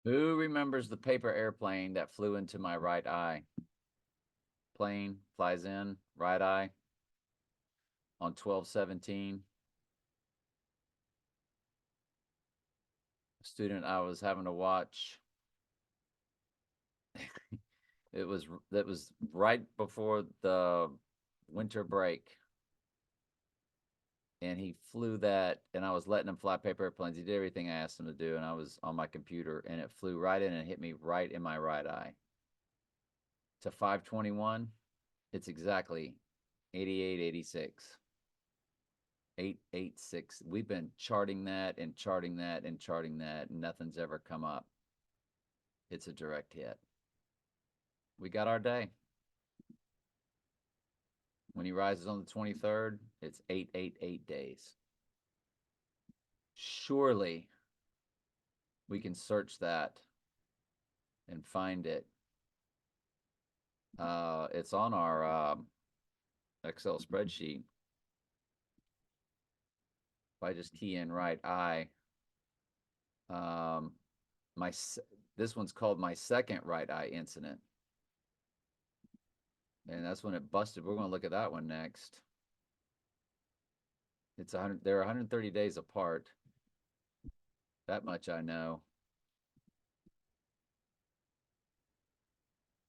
Who remembers the paper airplane that flew into my right eye? Plane flies in, right eye on 12/17. Student I was having to watch. That was right before the winter break. And he flew that, and I was letting him fly paper airplanes. He did everything I asked him to do, and I was on my computer, and it flew right in and hit me right in my right eye. To 521, it's exactly 8886. 886. We've been charting that and charting that and charting that, and nothing's ever come up. It's a direct hit. We got our day. When he rises on the 23rd, it's 888 days. Surely we can search that and find it. It's on our Excel spreadsheet. If I just key in right eye, my this one's called my second right eye incident, and that's when it busted. We're going to look at that one next. It's 100. They're 130 days apart. That much I know.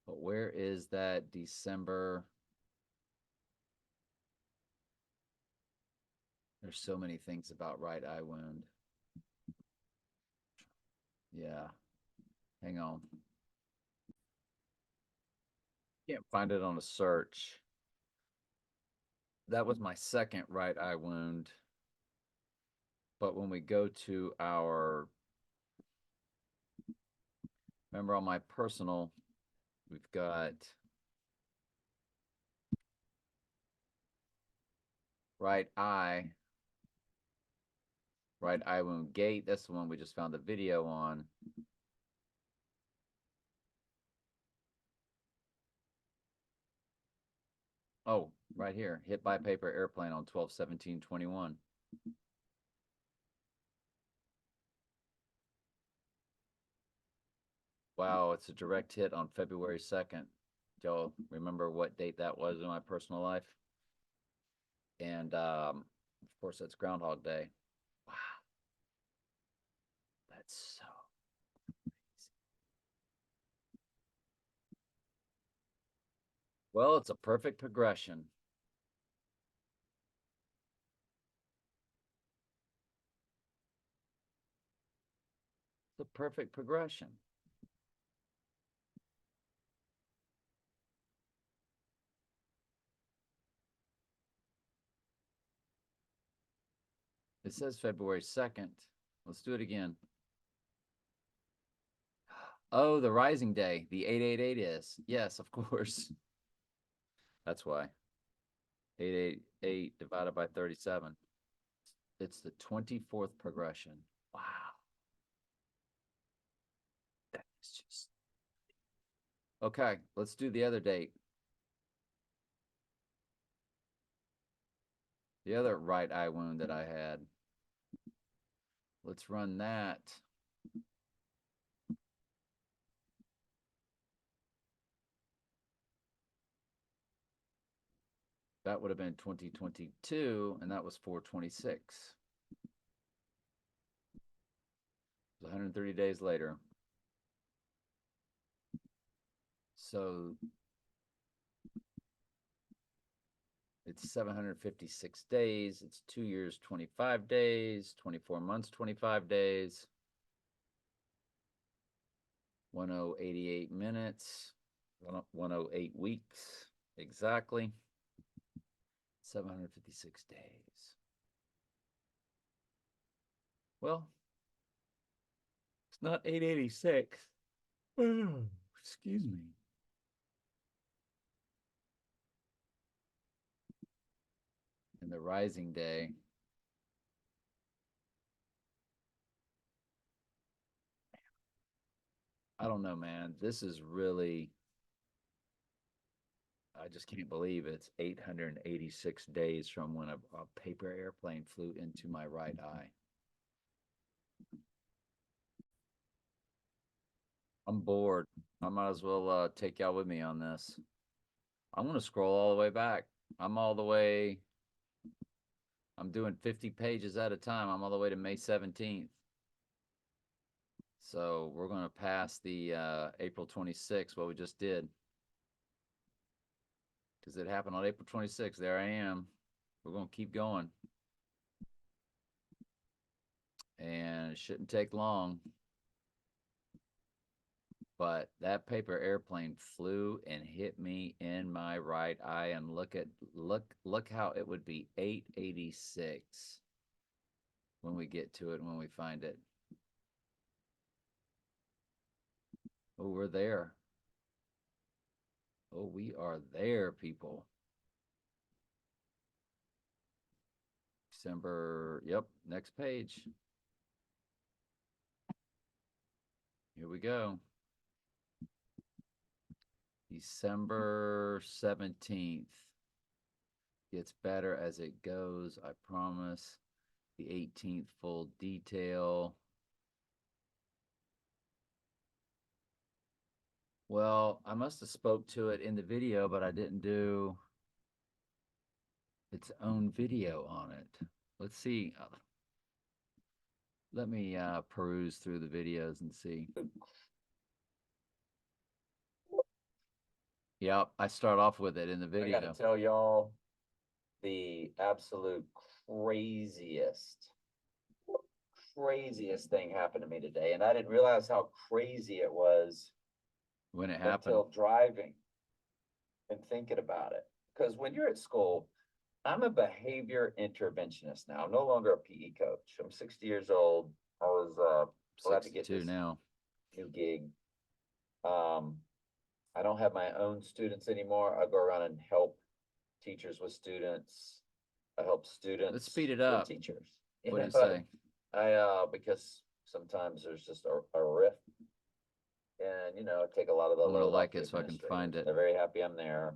But where is that December? There's so many things about right eye wound. Yeah. Hang on. Can't find it on a search. That was my second right eye wound. But when we go to our, remember on my personal, we've got right eye wound gate. That's the one we just found the video on. Oh, right here, hit by paper airplane on 12/17/21. Wow, it's a direct hit on February 2nd. Do y'all remember what date that was in my personal life? And of course, that's Groundhog Day. Wow, that's so crazy. Well, it's a perfect progression. It's a perfect progression. It says February 2nd. Let's do it again. Oh, the rising day, the 888 is. Yes, of course. That's why. 888 divided by 37. It's the 24th progression. Wow. That is just. Okay, let's do the other date. The other right eye wound that I had. Let's run that. That would have been 2022, and that was 4/26. It was 130 days later. So it's 756 days. It's 2 years, 25 days, 24 months, 25 days, 1088 minutes, 108 weeks, exactly. 756 days. Well, it's not 886. Excuse me. And the rising day. I don't know, man. This is really, I just can't believe it's 886 days from when a paper airplane flew into my right eye. I'm bored. I might as well take y'all with me on this. I'm gonna scroll all the way back. I'm all the way. I'm doing 50 pages at a time. I'm all the way to May 17th. So we're gonna pass the April 26th, what we just did. Because it happened on April 26th. There I am. We're gonna keep going. And it shouldn't take long. But that paper airplane flew and hit me in my right eye, and look how it would be 886 when we get to it, when we find it. Oh, we're there. Oh, we are there, people. December, yep, next page. Here we go. December 17th. Gets better as it goes, I promise. The 18th, full detail. Well, I must have spoke to it in the video, but I didn't do its own video on it. Let's see. Let me peruse through the videos and see. Yep, I start off with it in the I video. gotta tell y'all the absolute craziest thing happened to me today, and I didn't realize how crazy it was When it happened. until driving and thinking about it. Because when you're at school, I'm a behavior interventionist now. I'm no longer a PE coach. I'm 60 years old. I was glad to get 62 this now. new gig. I don't have my own students anymore. I go around and help teachers with students. I help students. Let's speed it with up. teachers. What do you say? Because sometimes there's just a rift, and take a lot of the I'm gonna load like off it so I can find administrators. it. They're very happy I'm there.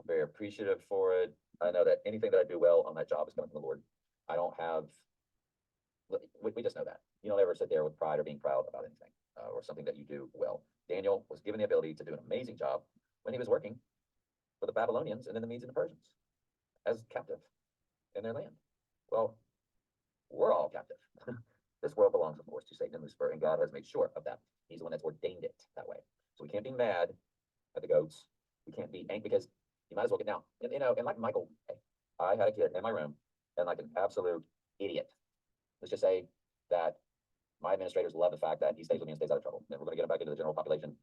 I'm very appreciative for it. I know that anything that I do well on that job is coming from the Lord. I don't have. We just know that. You don't ever sit there with pride or being proud about anything or something that you do well. Daniel was given the ability to do an amazing job when he was working for the Babylonians and then the Medes and the Persians as captive in their land. Well, we're all captive. This world belongs, of course, to Satan and Lucifer, and God has made sure of that. He's the one that's ordained it that way. So we can't be mad at the goats. We can't be angry because you might as well get down. And like Michael, hey, I had a kid in my room and like an absolute idiot. Let's just say that my administrators love the fact that he stays with me and stays out of trouble. And we're going to get him back into the general population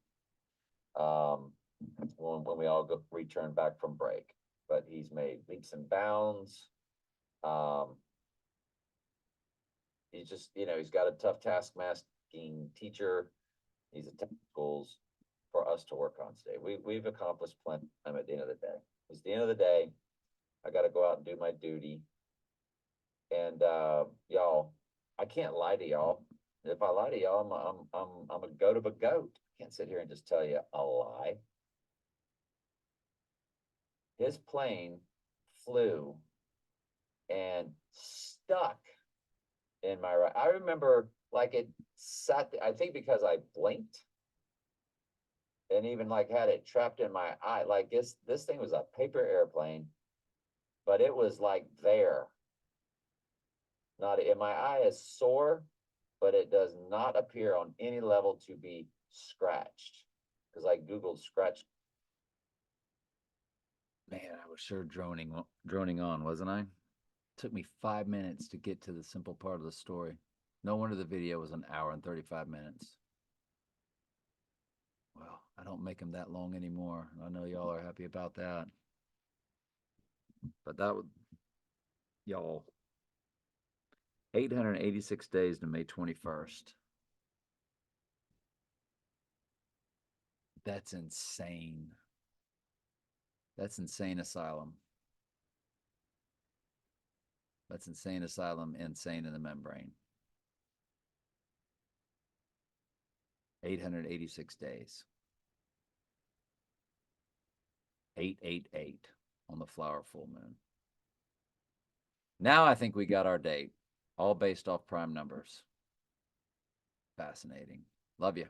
when we all return back from break. But he's made leaps and bounds. He's just, he's got a tough task masking teacher. He's a schools for us to work on today. We've accomplished plenty at the end of the day. It's the end of the day. I got to go out and do my duty. And y'all, I can't lie to y'all. If I lie to y'all, I'm a goat of a goat. I can't sit here and just tell you a lie. His plane flew and stuck in my right. I remember like it sat, I think because I blinked and even like had it trapped in my eye. Like this thing was a paper airplane, but it was like there. Not in my eye is sore, but it does not appear on any level to be scratched. Because I Googled scratch. Man, I was sure droning on, wasn't I? Took me 5 minutes to get to the simple part of the story. No wonder the video was an hour and 35 minutes. Well, I don't make them that long anymore. I know y'all are happy about that. But that would, y'all, 886 days to May 21st. That's insane. That's insane asylum. That's insane asylum, insane in the membrane. 886 days. 888 on the flower full moon. Now I think we got our date, all based off prime numbers. Fascinating. Love you.